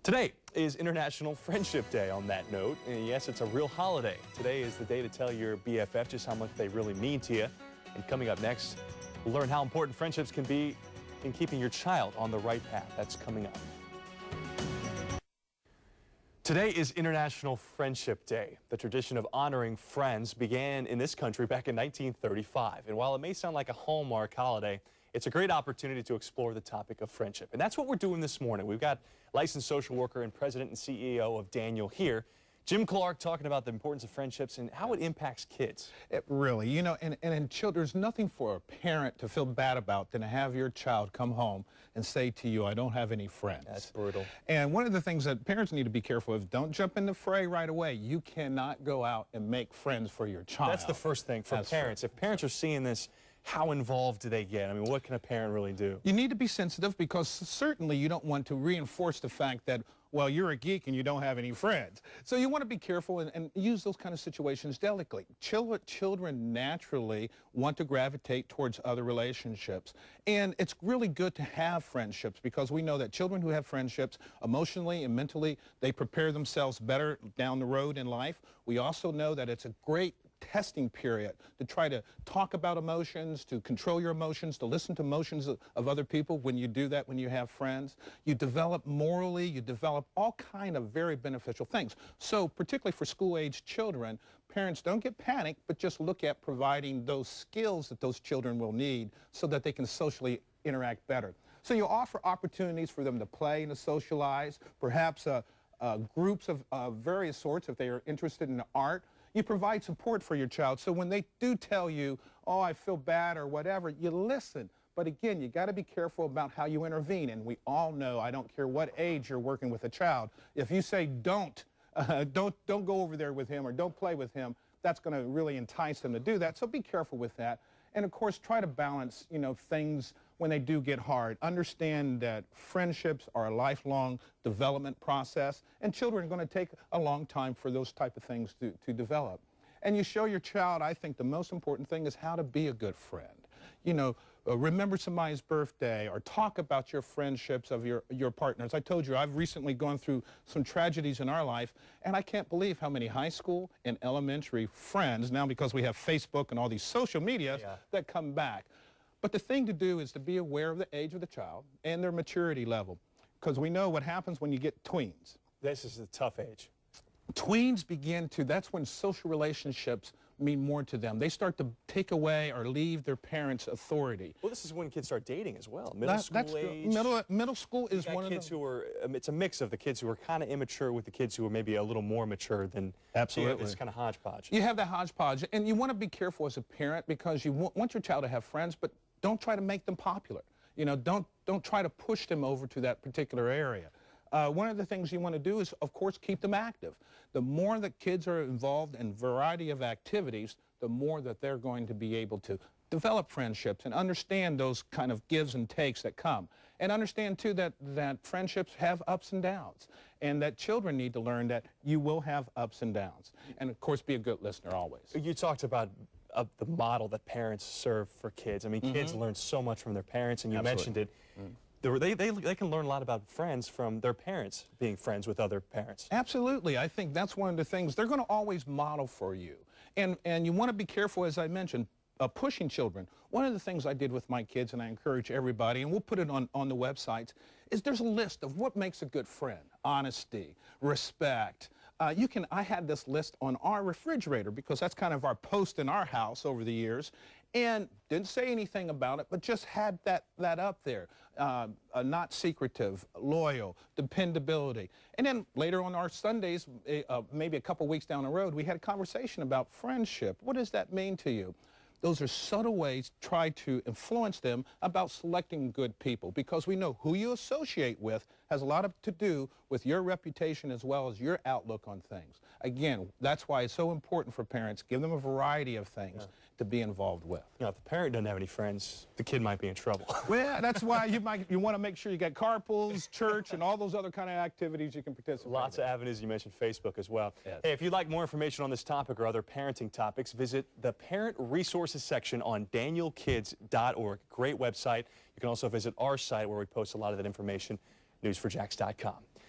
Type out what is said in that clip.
Today is International Friendship Day on that note, and yes, it's a real holiday. Today is the day to tell your BFF just how much they really mean to you. And coming up next, we'll learn how important friendships can be in keeping your child on the right path. That's coming up. Today is International Friendship Day. The tradition of honoring friends began in this country back in 1935. And while it may sound like a Hallmark holiday, it's a great opportunity to explore the topic of friendship. And that's what we're doing this morning. We've got licensed social worker and president and CEO of Daniel here, Jim Clark, talking about the importance of friendships and how it impacts kids. It really, you know, and in children, there's nothing for a parent to feel bad about than to have your child come home and say to you, I don't have any friends. That's brutal. And one of the things that parents need to be careful of, don't jump in the fray right away. You cannot go out and make friends for your child. That's the first thing for parents. If parents are seeing this, how involved do they get? I mean, what can a parent really do? You need to be sensitive because certainly you don't want to reinforce the fact that, well, you're a geek and you don't have any friends. So you want to be careful and use those kind of situations delicately. Children naturally want to gravitate towards other relationships. And it's really good to have friendships because we know that children who have friendships emotionally and mentally, they prepare themselves better down the road in life. We also know that it's a great testing period to try to talk about emotions, to control your emotions, to listen to emotions of other people. When you do that, when you have friends, you develop morally, you develop all kind of very beneficial things. So particularly for school-age children, parents don't get panicked, but just look at providing those skills that those children will need so that they can socially interact better. So you offer opportunities for them to play and to socialize, perhaps groups of various sorts if they are interested in art. You provide support for your child, so when they do tell you, oh, I feel bad or whatever, you listen. But again, you got to be careful about how you intervene, and we all know, I don't care what age you're working with a child, if you say don't go over there with him or don't play with him, that's going to really entice them to do that, so be careful with that. And of course, try to balance, you know, things when they do get hard. Understand that friendships are a lifelong development process, and children are going to take a long time for those type of things to develop. And you show your child, I think the most important thing is how to be a good friend. You know, remember somebody's birthday or talk about your friendships of your partners. I told you, I've recently gone through some tragedies in our life, and I can't believe how many high school and elementary friends, now because we have Facebook and all these social medias, that come back. But the thing to do is to be aware of the age of the child and their maturity level, because we know what happens when you get tweens. This is a tough age. Tweens begin to, that's when social relationships mean more to them. They start to take away or leave their parents' authority. Well, this is when kids start dating as well. Middle school age. Middle school is one of the kids who are, it's a mix of the kids who are kind of immature with the kids who are maybe a little more mature than. Absolutely. It's kind of hodgepodge. You have that hodgepodge, and you want to be careful as a parent because you want your child to have friends, but don't try to make them popular. You know, don't try to push them over to that particular area. One of the things you want to do is, of course, keep them active. The more that kids are involved in a variety of activities, the more that they're going to be able to develop friendships and understand those kind of gives and takes that come. And understand, too, that friendships have ups and downs, and that children need to learn that you will have ups and downs. And, of course, be a good listener always. You talked about the model that parents serve for kids. I mean, kids learn so much from their parents, and you mentioned it. They can learn a lot about friends from their parents being friends with other parents. Absolutely. I think that's one of the things. They're going to always model for you. And you want to be careful, as I mentioned, pushing children. One of the things I did with my kids, and I encourage everybody, and we'll put it on the websites, is there's a list of what makes a good friend. Honesty, respect. I had this list on our refrigerator because that's kind of our post in our house over the years, and didn't say anything about it, but just had that up there. Not secretive, loyal, dependability. And then later on our Sundays, maybe a couple weeks down the road, we had a conversation about friendship. What does that mean to you? Those are subtle ways to try to influence them about selecting good people, because we know who you associate with has a lot to do with your reputation as well as your outlook on things. Again, that's why it's so important for parents. Give them a variety of things to be involved with. You know, if the parent doesn't have any friends, the kid might be in trouble. Well, that's why you want to make sure you got carpools, church, and all those other kind of activities you can participate in. Lots of avenues. You mentioned Facebook as well. Yes. Hey, if you'd like more information on this topic or other parenting topics, visit the Parent Resources section on danielkids.org. Great website. You can also visit our site where we post a lot of that information, news4jax.com.